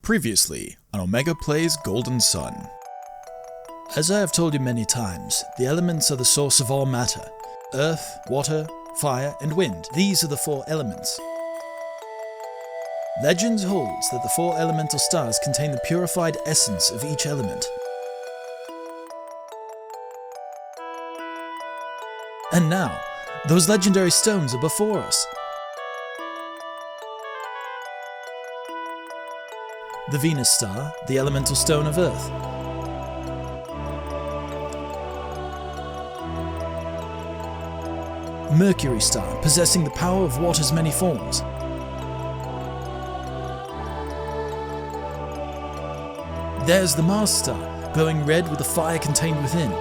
Previously on Omega Plays Golden Sun. As I have told you many times, the elements are the source of all matter. Earth, water, fire, and wind. These are the four elements. Legends holds that the four elemental stars contain the purified essence of each element. And now, those legendary stones are before us. The Venus star, the elemental stone of Earth. Mercury star, possessing the power of water's many forms. There's the Mars star, glowing red with the fire contained within.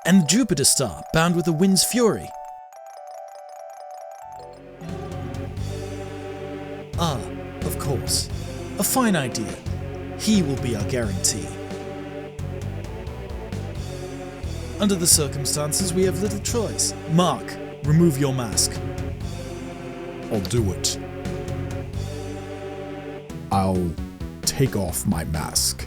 And the Jupiter star, bound with the wind's fury. Ah, of course. A fine idea. He will be our guarantee. Under the circumstances, we have little choice. Mark, remove your mask. I'll do it. I'll take off my mask.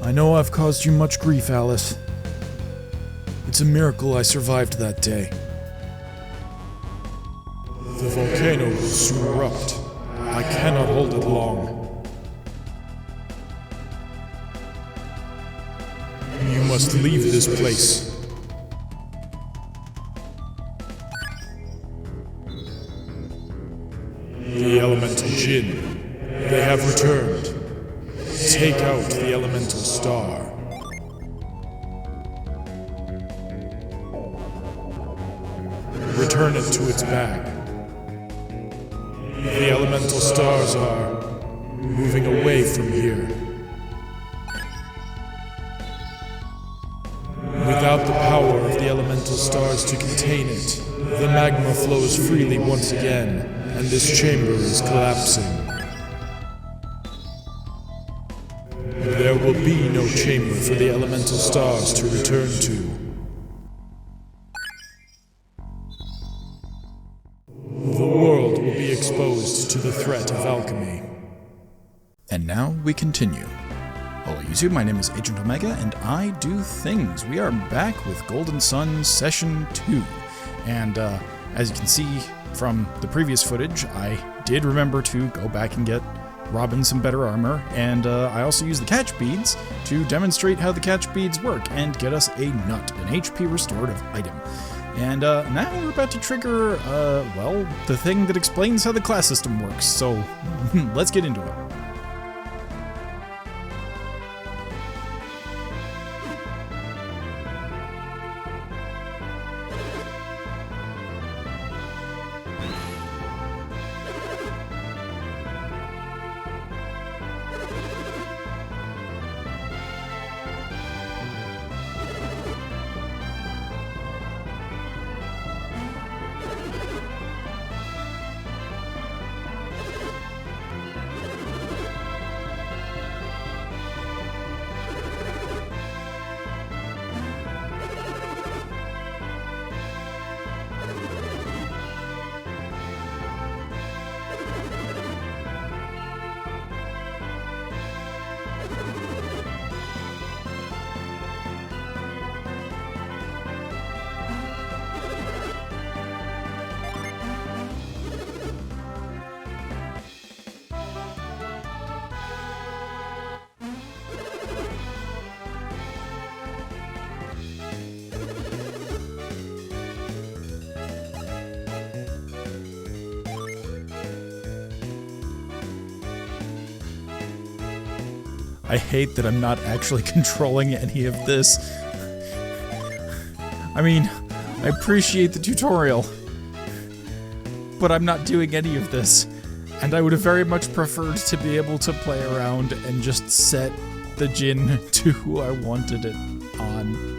I know I've caused you much grief, Alice. It's a miracle I survived that day. The volcano will soon erupt. I cannot hold it long. You must leave this place. The elemental Jinn. They have returned. Take out the elemental star. Return it to its bag. The elemental stars are moving away from here. Without the power of the elemental stars to contain it, the magma flows freely once again, and this chamber is collapsing. There will be no chamber for the elemental stars to return to. The world will be exposed to the threat of alchemy. And now we continue. Hello YouTube, my name is Agent Omega, and I do things. We are back with Golden Sun Session 2. And as you can see from the previous footage, I did remember to go back and get Robin some better armor, and I also used the catch beads to demonstrate how the catch beads work and get us a nut, an HP restorative item. And now we're about to trigger, well, the thing that explains how the class system works, so let's get into it. I hate that I'm not actually controlling any of this. I mean, I appreciate the tutorial, but I'm not doing any of this. And I would have very much preferred to be able to play around and just set the Jinn to who I wanted it on.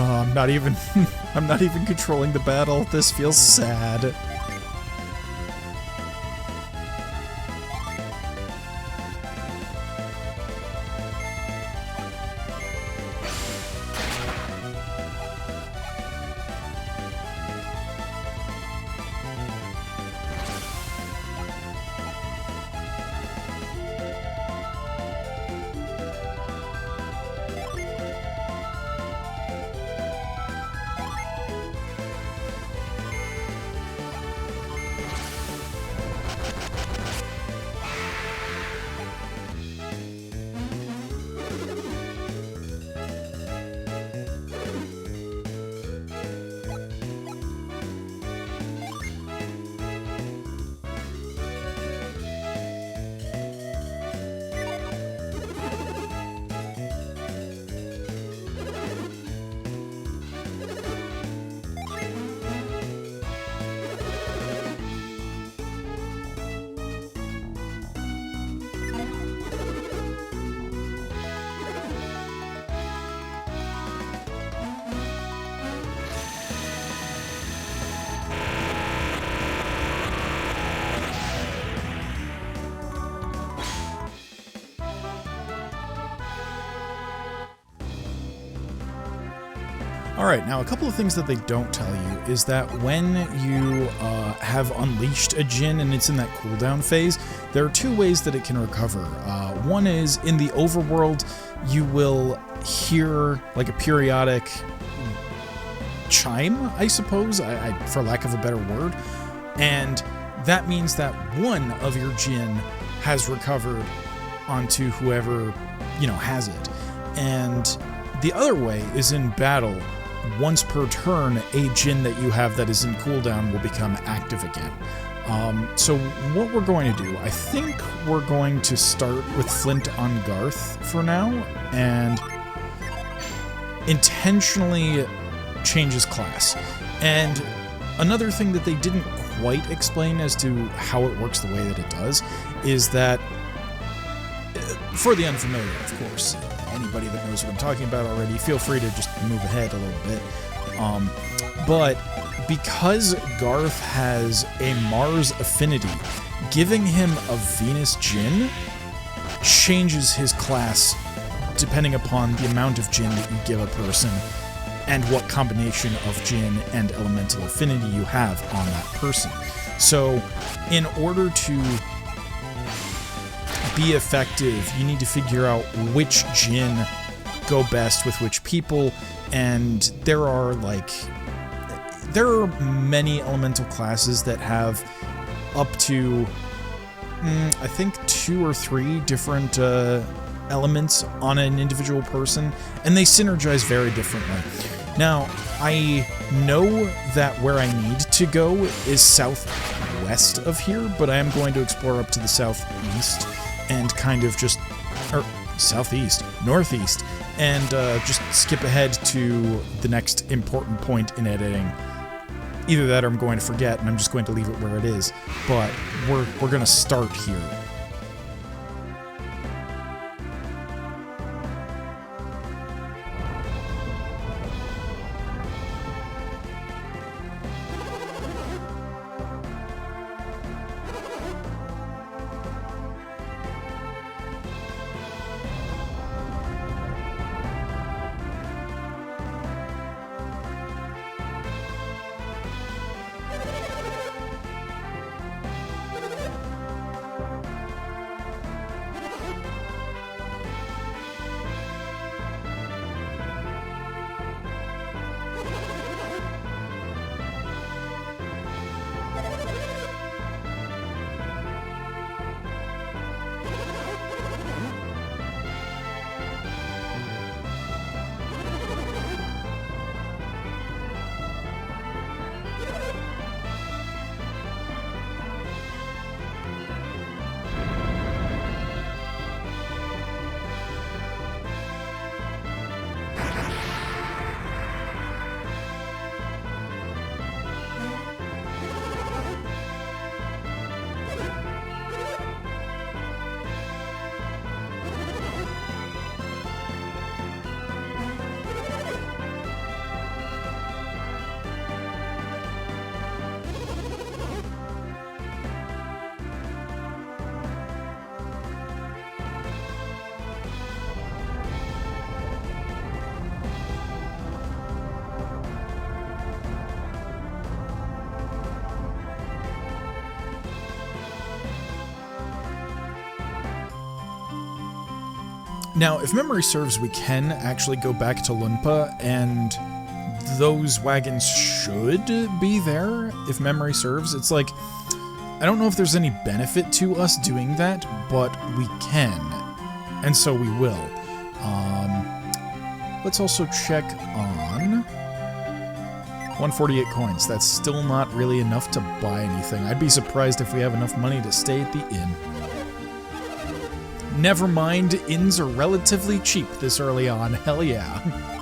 Oh, I'm not even I'm not even controlling the battle. This feels sad. Alright, now a couple of things that they don't tell you is that when you have unleashed a Djinn and it's in that cooldown phase, there are two ways that it can recover. One is, in the overworld, you will hear like a periodic chime, I suppose, for lack of a better word, and that means that one of your Djinn has recovered onto whoever, has it. And the other way is in battle. Once per turn, a Djinn that you have that is in cooldown will become active again. So what we're going to do, I think we're going to start with Flint on Garth for now, and intentionally change his class. And another thing that they didn't quite explain as to how it works the way that it does is that, for the unfamiliar, of course, anybody that knows what I'm talking about already, feel free to just move ahead a little bit. But because Garth has a Mars affinity, giving him a Venus Djinn changes his class depending upon the amount of Djinn that you give a person and what combination of Djinn and elemental affinity you have on that person. So, in order to be effective, you need to figure out which Djinn go best with which people, and there are many elemental classes that have up to I think 2 or 3 different elements on an individual person, and they synergize very differently. Now, I know that where I need to go is southwest of here, but I am going to explore up to the southeast and kind of just, or northeast, and just skip ahead to the next important point in editing. Either that or I'm going to forget and I'm just going to leave it where it is, but we're going to start here. Now, if memory serves, we can actually go back to Lunpa, and those wagons should be there, if memory serves. It's like, I don't know if there's any benefit to us doing that, but we can, and so we will. Let's also check on 148 coins. That's still not really enough to buy anything. I'd be surprised if we have enough money to stay at the inn. Never mind, inns are relatively cheap this early on. Hell yeah.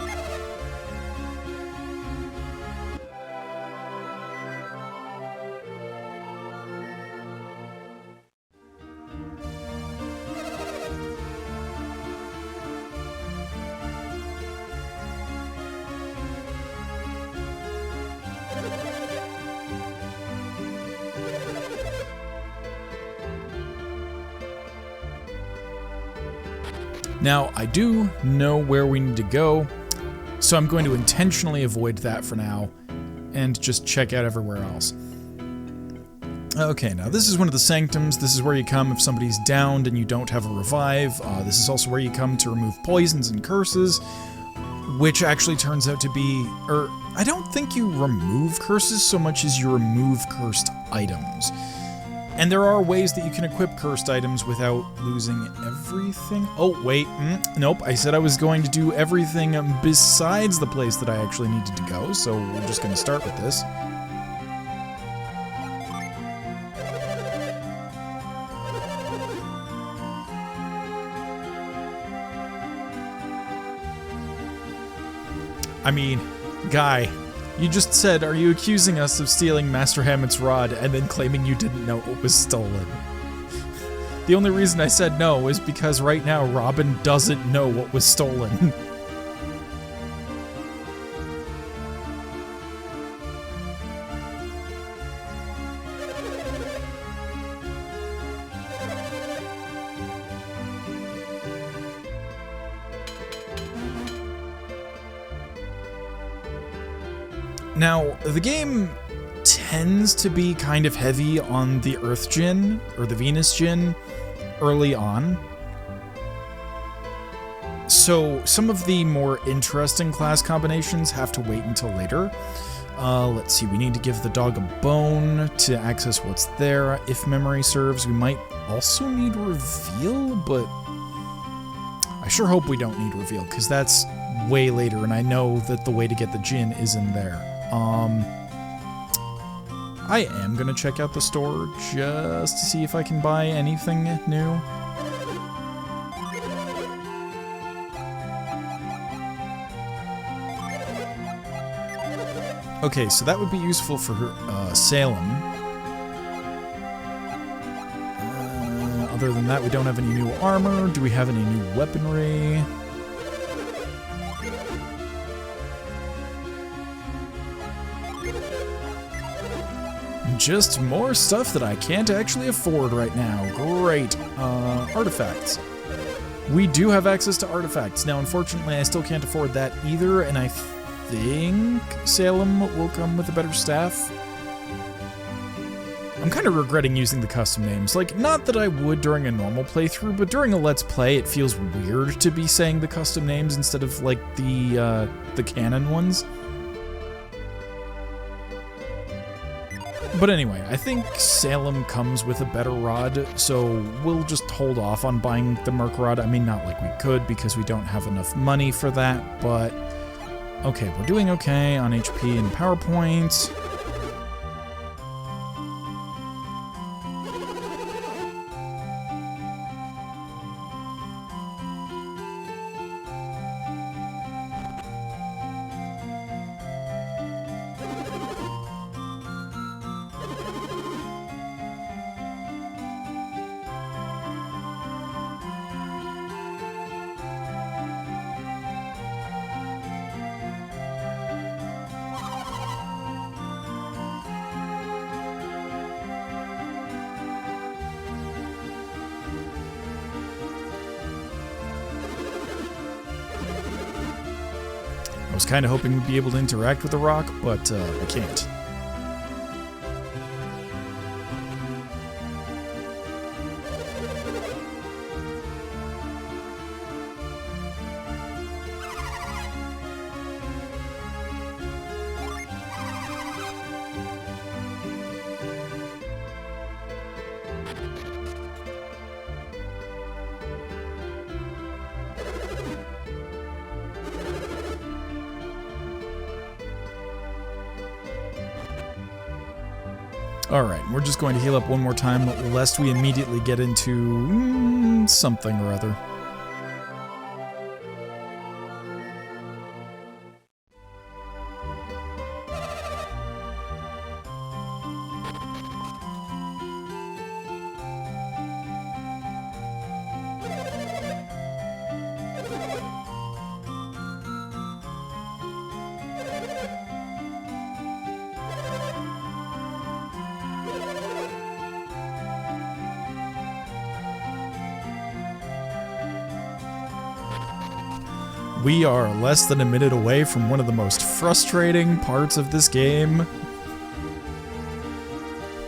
Now, I do know where we need to go, so I'm going to intentionally avoid that for now, and just check out everywhere else. Okay, now this is one of the sanctums. This is where you come if somebody's downed and you don't have a revive. This is also where you come to remove poisons and curses, which actually turns out to be, I don't think you remove curses so much as you remove cursed items. And there are ways that you can equip cursed items without losing everything. Oh, wait. Nope. I said I was going to do everything besides the place that I actually needed to go, so we're just going to start with this. I mean, guy, you just said, are you accusing us of stealing Master Hammett's rod and then claiming you didn't know it was stolen? The only reason I said no is because right now Robin doesn't know what was stolen. Now, the game tends to be kind of heavy on the Earth Djinn, or the Venus Djinn, early on. So, some of the more interesting class combinations have to wait until later. Let's see, we need to give the dog a bone to access what's there. If memory serves, we might also need reveal, but I sure hope we don't need reveal, because that's way later, and I know that the way to get the Djinn is in there. I am gonna check out the store just to see if I can buy anything new. Okay, so that would be useful for Salem. Other than that, we don't have any new armor. Do we have any new weaponry? Just more stuff that I can't actually afford right now. Great. Artifacts. We do have access to artifacts. Now, unfortunately, I still can't afford that either, and I think Salem will come with a better staff. I'm kind of regretting using the custom names. Like, not that I would during a normal playthrough, but during a Let's Play, it feels weird to be saying the custom names instead of, like, the canon ones. But anyway, I think Salem comes with a better rod, so we'll just hold off on buying the Merc rod. I mean, not like we could, because we don't have enough money for that, but okay, we're doing okay on HP and power points. I was kind of hoping we'd be able to interact with the rock, but I can't. Alright, we're just going to heal up one more time, lest we immediately get into something or other. We are less than a minute away from one of the most frustrating parts of this game.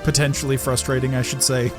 Potentially frustrating, I should say.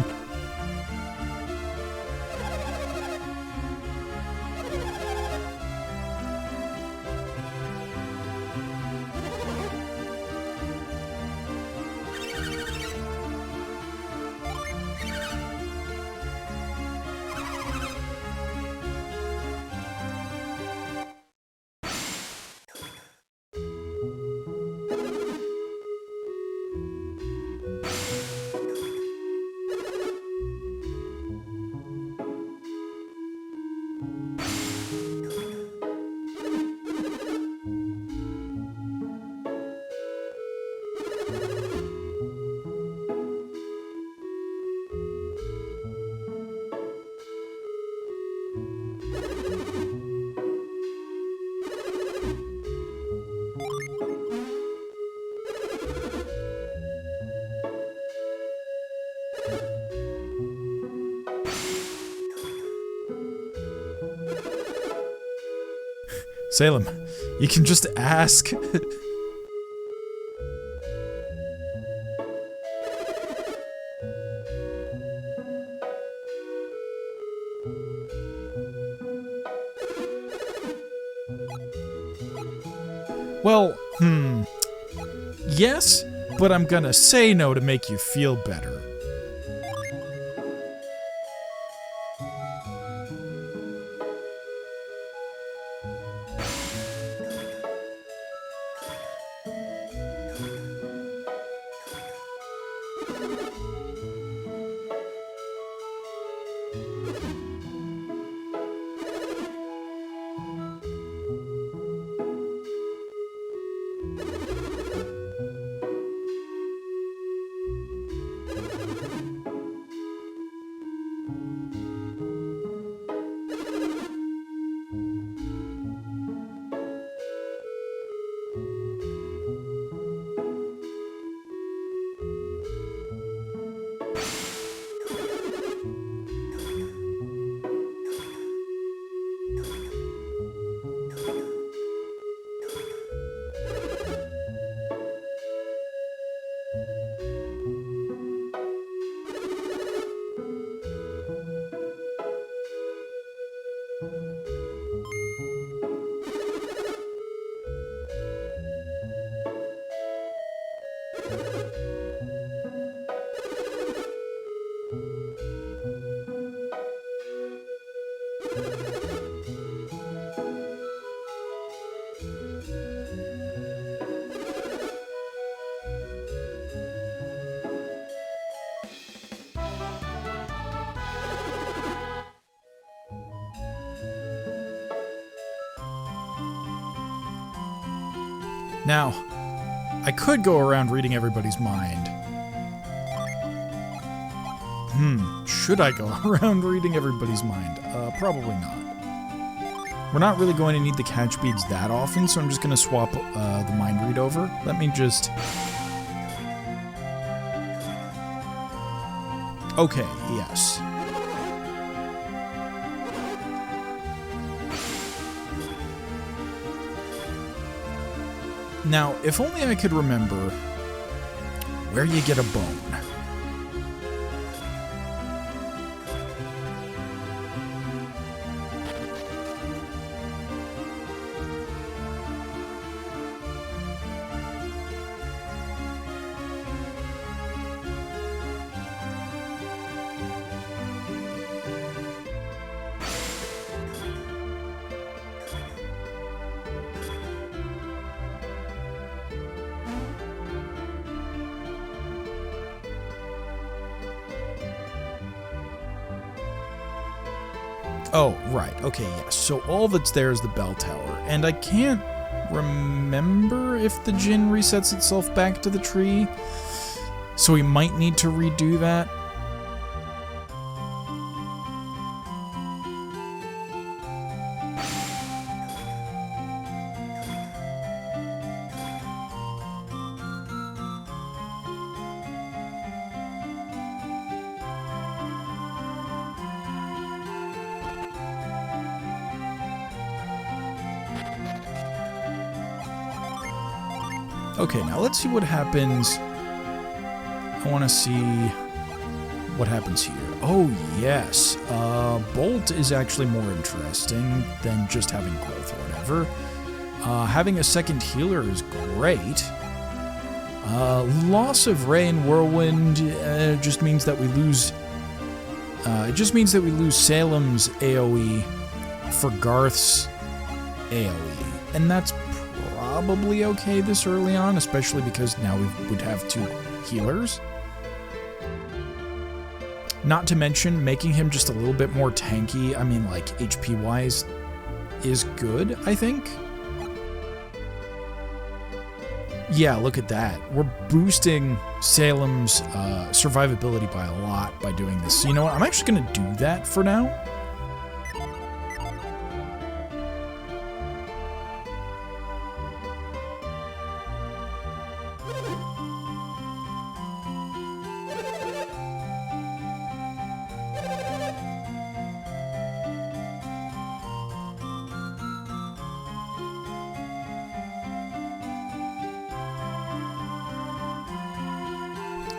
Salem, you can just ask. Well, yes, but I'm gonna say no to make you feel better. Now, I could go around reading everybody's mind. Should I go around reading everybody's mind? Probably not. We're not really going to need the catch beads that often, so I'm just going to swap the mind read over. Let me just... Okay, yes. Now, if only I could remember where you get a bone. Oh, right. Okay, yes. So all that's there is the bell tower. And I can't remember if the Djinn resets itself back to the tree. So we might need to redo that. Okay, now let's see what happens. I want to see what happens here. Oh, yes. Bolt is actually more interesting than just having growth or whatever. Having a second healer is great. Loss of Ray and Whirlwind just means that we lose... it just means that we lose Salem's AoE for Garth's AoE. And that's probably okay this early on, especially because now we would have 2 healers. Not to mention, making him just a little bit more tanky, I mean, like, HP-wise, is good, I think. Yeah, look at that. We're boosting Salem's survivability by a lot by doing this. So you know what? I'm actually going to do that for now.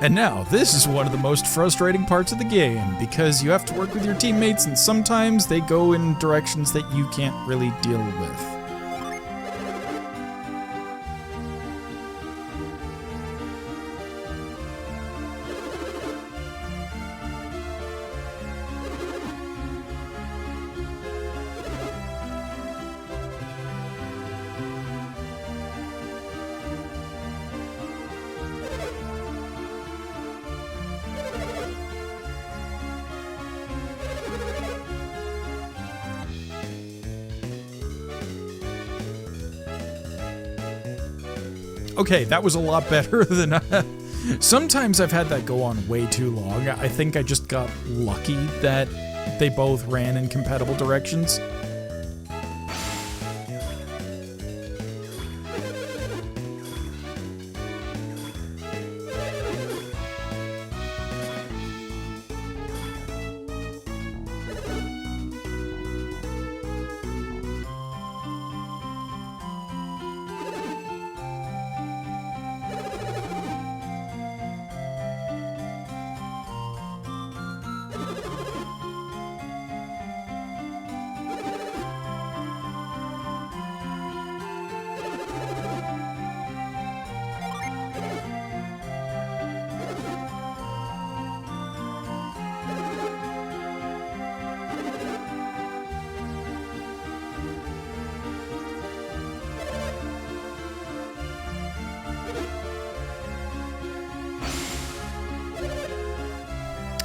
And now, this is one of the most frustrating parts of the game, because you have to work with your teammates and sometimes they go in directions that you can't really deal with. Okay, that was a lot better than... Sometimes I've had that go on way too long. I think I just got lucky that they both ran in compatible directions.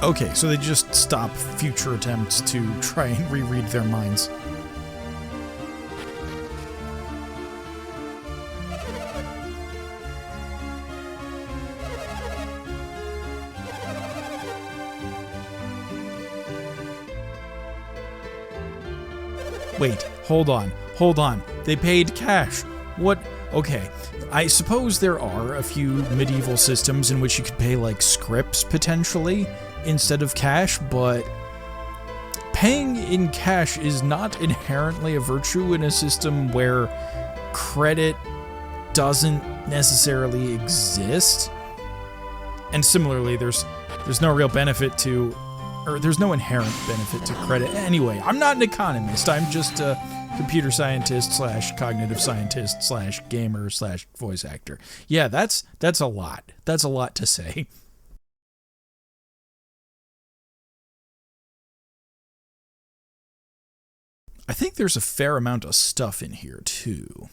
Okay, so they just stop future attempts to try and reread their minds. Wait, hold on. They paid cash. What? Okay, I suppose there are a few medieval systems in which you could pay like scripts potentially instead of cash, but paying in cash is not inherently a virtue in a system where credit doesn't necessarily exist. And similarly, there's no real benefit to, or there's no inherent benefit to credit. Anyway, I'm not an economist. I'm just a computer scientist slash cognitive scientist slash gamer slash voice actor. Yeah, that's a lot. That's a lot to say. I think there's a fair amount of stuff in here, too.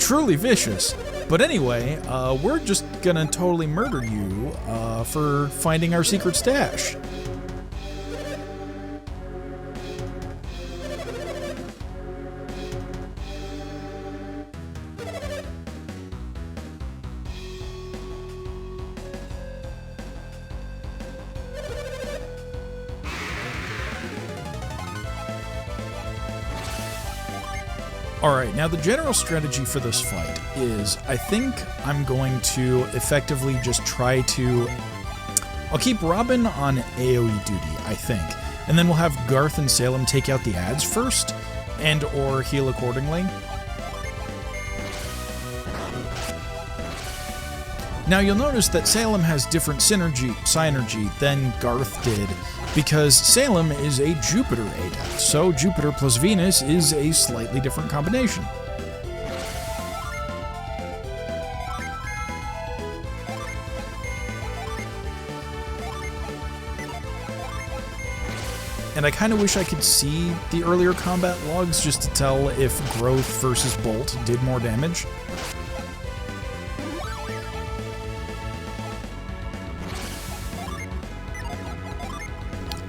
truly vicious. But anyway, we're just gonna totally murder you for finding our secret stash. Alright, now the general strategy for this fight is, I think I'm going to effectively just try to... I'll keep Robin on AoE duty, I think, and then we'll have Garth and Salem take out the ads first, and or heal accordingly. Now you'll notice that Salem has different synergy than Garth did, because Salem is a Jupiter adept, so Jupiter plus Venus is a slightly different combination. And I kind of wish I could see the earlier combat logs just to tell if Growth versus Bolt did more damage.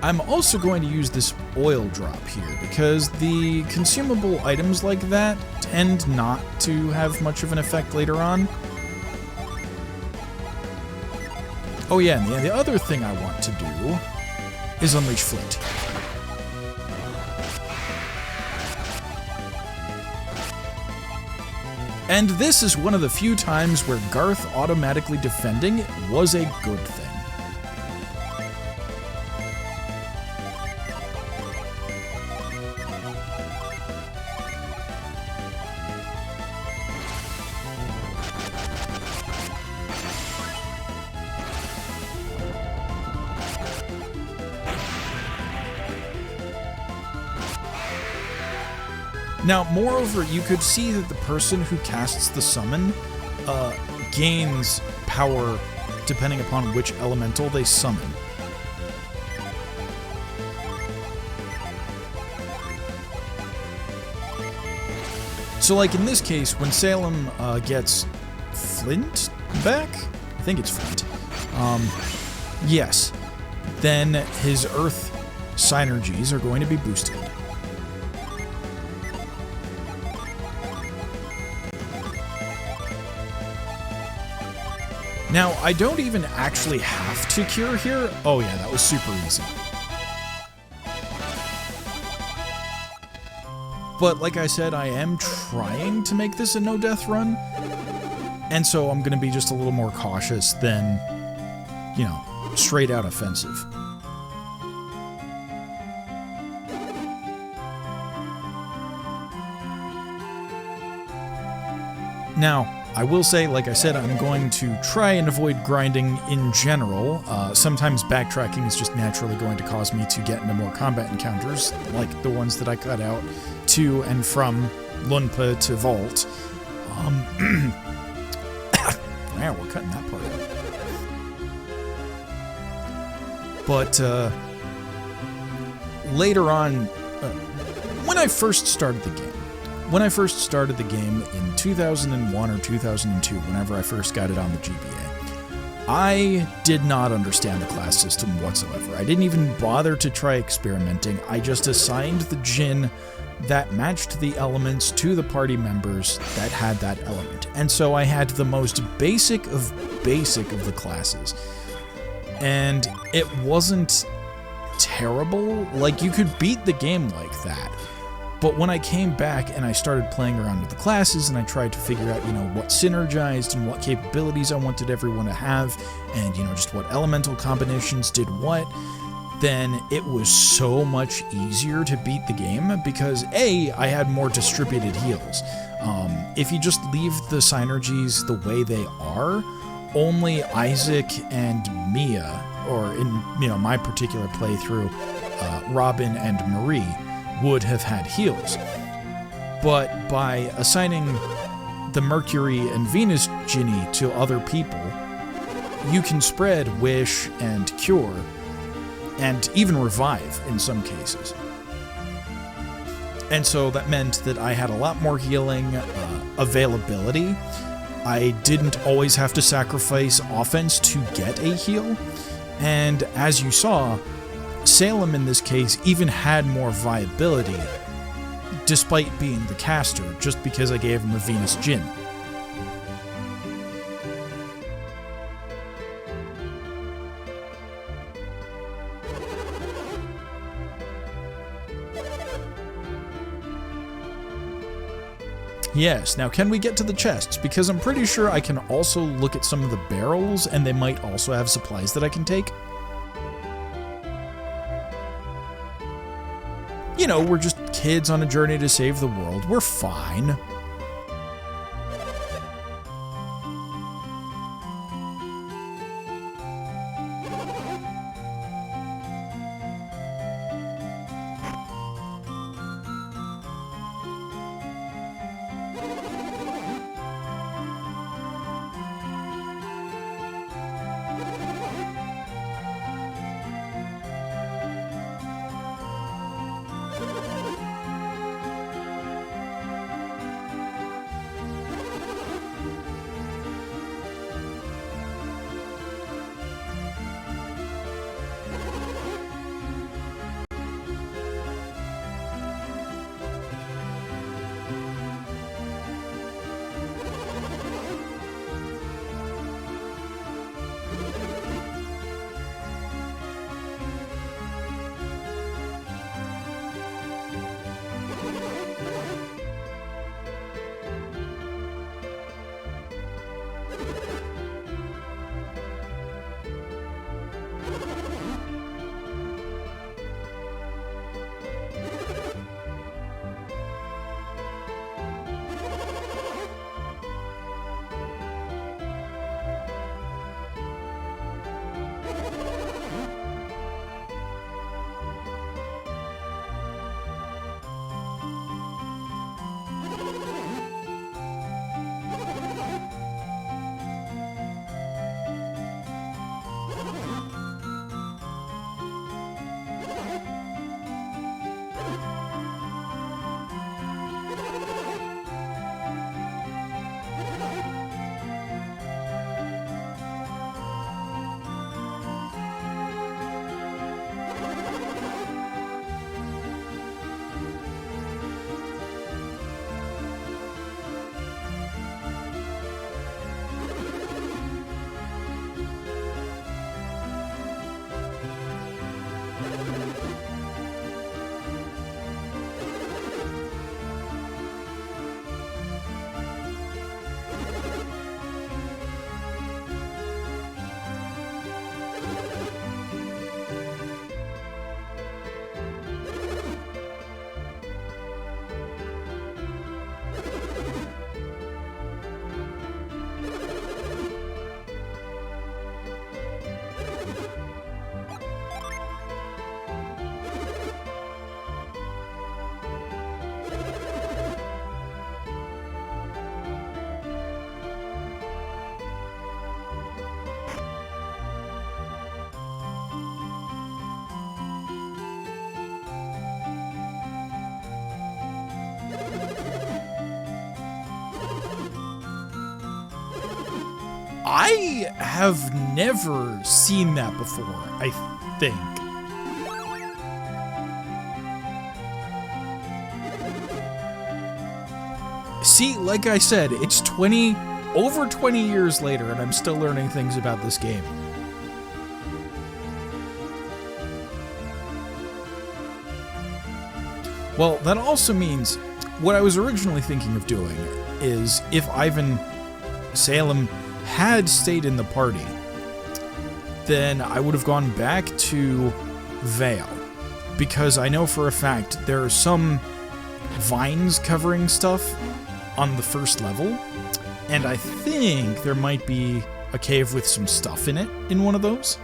I'm also going to use this oil drop here, because the consumable items like that tend not to have much of an effect later on. Oh yeah, and the other thing I want to do is unleash Flint. And this is one of the few times where Garth automatically defending was a good thing. Now, moreover, you could see that the person who casts the summon gains power depending upon which elemental they summon. So, like in this case, when Salem gets Flint back, I think it's Flint, yes, then his Earth synergies are going to be boosted. Now, I don't even actually have to cure here. Oh yeah, that was super easy. But like I said, I am trying to make this a no-death run, and so I'm going to be just a little more cautious than, you know, straight-out offensive. Now, I will say, like I said, I'm going to try and avoid grinding in general. Sometimes backtracking is just naturally going to cause me to get into more combat encounters, like the ones that I cut out to and from Lunpa to Vault. Yeah, we're cutting that part out. But later on, when I first started the game, in 2001 or 2002, whenever I first got it on the GBA, I did not understand the class system whatsoever. I didn't even bother to try experimenting. I just assigned the Djinn that matched the elements to the party members that had that element. And so I had the most basic of the classes. And it wasn't terrible. Like, you could beat the game like that. But when I came back and I started playing around with the classes and I tried to figure out, you know, what synergized and what capabilities I wanted everyone to have and, you know, just what elemental combinations did what, then it was so much easier to beat the game because, A, I had more distributed heals. If you just leave the synergies the way they are, only Isaac and Mia, or in, you know, my particular playthrough, Robin and Marie, would have had heals. But by assigning the Mercury and Venus Djinni to other people, you can spread Wish and Cure, and even Revive in some cases. And so that meant that I had a lot more healing availability. I didn't always have to sacrifice offense to get a heal. And as you saw, Salem in this case even had more viability, despite being the caster, just because I gave him a Venus Djinn. Yes, now can we get to the chests? Because I'm pretty sure I can also look at some of the barrels, and they might also have supplies that I can take. You know, we're just kids on a journey to save the world. We're fine. I have never seen that before, I think. See, like I said, it's over 20 years later, and I'm still learning things about this game. Well, that also means what I was originally thinking of doing is if Ivan Salem had stayed in the party, then I would have gone back to Vale, because I know for a fact there are some vines covering stuff on the first level, and I think there might be a cave with some stuff in it in one of those.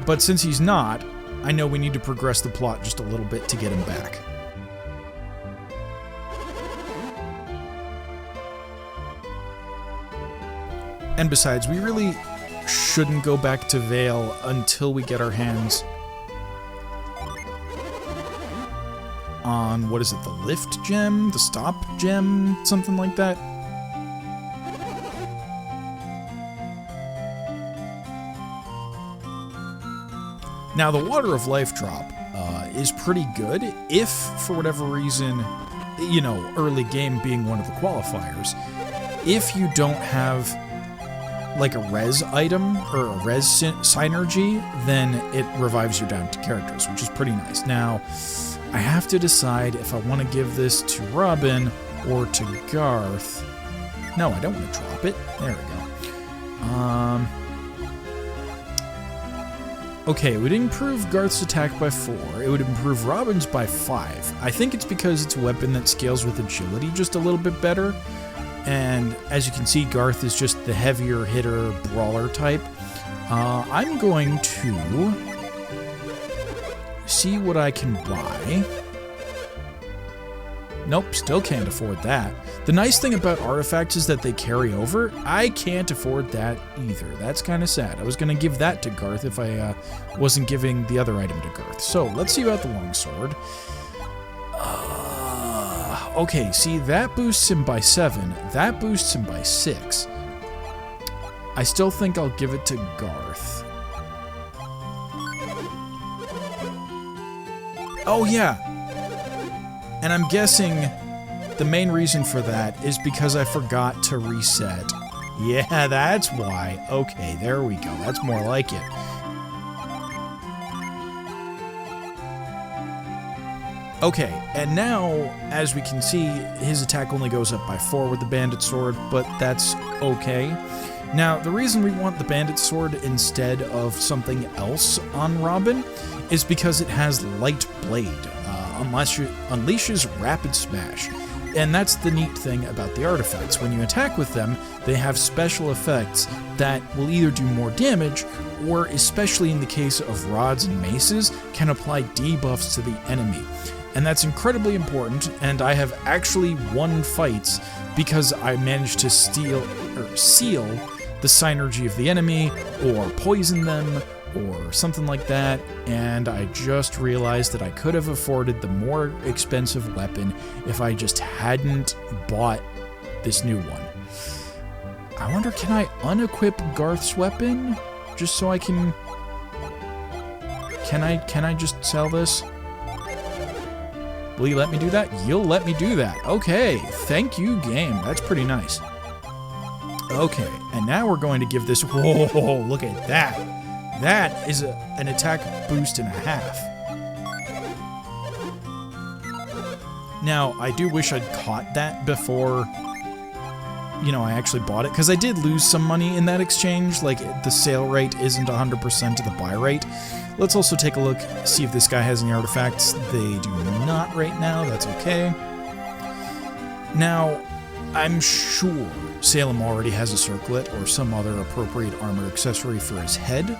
But since he's not, I know we need to progress the plot just a little bit to get him back. And besides, we really shouldn't go back to Vale until we get our hands on, what is it, the lift gem? The stop gem? Something like that? Now, the Water of Life drop is pretty good if, for whatever reason, you know, early game being one of the qualifiers, if you don't have like a res item or a res synergy, then it revives you down to characters, which is pretty nice. Now, I have to decide if I want to give this to Robin or to Garth. No, I don't want to drop it. There we go. Okay, it would improve Garth's attack by 4. It would improve Robin's by 5. I think it's because it's a weapon that scales with agility just a little bit better. And as you can see, Garth is just the heavier hitter brawler type. I'm going to see what I can buy. Nope, still can't afford that. The nice thing about artifacts is that they carry over. I can't afford that either. That's kind of sad. I was going to give that to Garth if I wasn't giving the other item to Garth. So let's see about the longsword. Okay, see, that boosts him by 7. That boosts him by 6. I still think I'll give it to Garth. Oh, yeah. And I'm guessing the main reason for that is because I forgot to reset. Yeah, that's why. Okay, there we go. That's more like it. Okay, and now, as we can see, his attack only goes up by 4 with the Bandit Sword, but that's okay. Now, the reason we want the Bandit Sword instead of something else on Robin is because it has Light Blade, unleashes Rapid Smash. And that's the neat thing about the artifacts. When you attack with them, they have special effects that will either do more damage, or, especially in the case of rods and maces, can apply debuffs to the enemy. And that's incredibly important, and I have actually won fights because I managed to seal the synergy of the enemy, or poison them, or something like that, and I just realized that I could have afforded the more expensive weapon if I just hadn't bought this new one. I wonder, can I unequip Garth's weapon? Just so I can... Can I just sell this? Will you let me do that? You'll let me do that. Okay, thank you, game. That's pretty nice. Okay, and now we're going to give this... Whoa, look at that. That is an attack boost and a half. Now, I do wish I'd caught that before, you know, I actually bought it, because I did lose some money in that exchange. Like, the sale rate isn't 100% of the buy rate. Let's also take a look, see if this guy has any artifacts. They do not right now. That's okay. Now, I'm sure Salem already has a circlet or some other appropriate armor accessory for his head.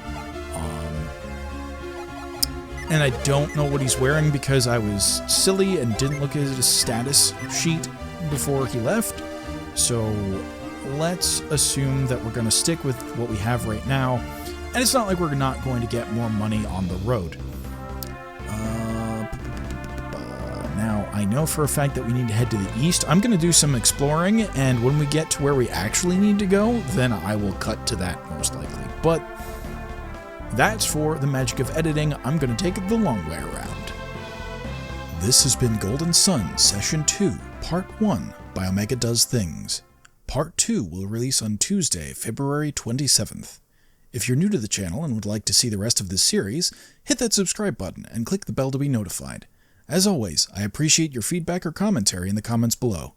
And I don't know what he's wearing because I was silly and didn't look at his status sheet before he left. So let's assume that we're going to stick with what we have right now. And it's not like we're not going to get more money on the road. Now, I know for a fact that we need to head to the east. I'm going to do some exploring, and when we get to where we actually need to go, then I will cut to that most likely. But that's for the magic of editing. I'm going to take it the long way around. This has been Golden Sun Session 2, Part 1 by Omega Does Things. Part 2 will release on Tuesday, February 27th. If you're new to the channel and would like to see the rest of this series, hit that subscribe button and click the bell to be notified. As always, I appreciate your feedback or commentary in the comments below.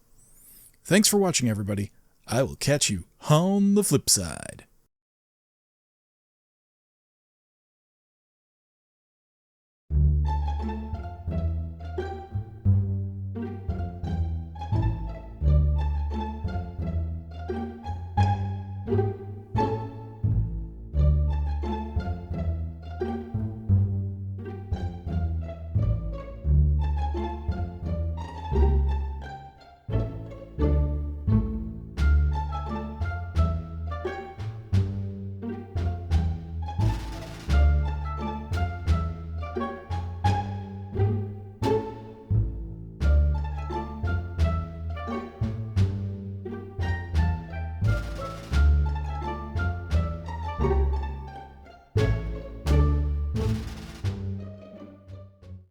Thanks for watching, everybody. I will catch you on the flip side.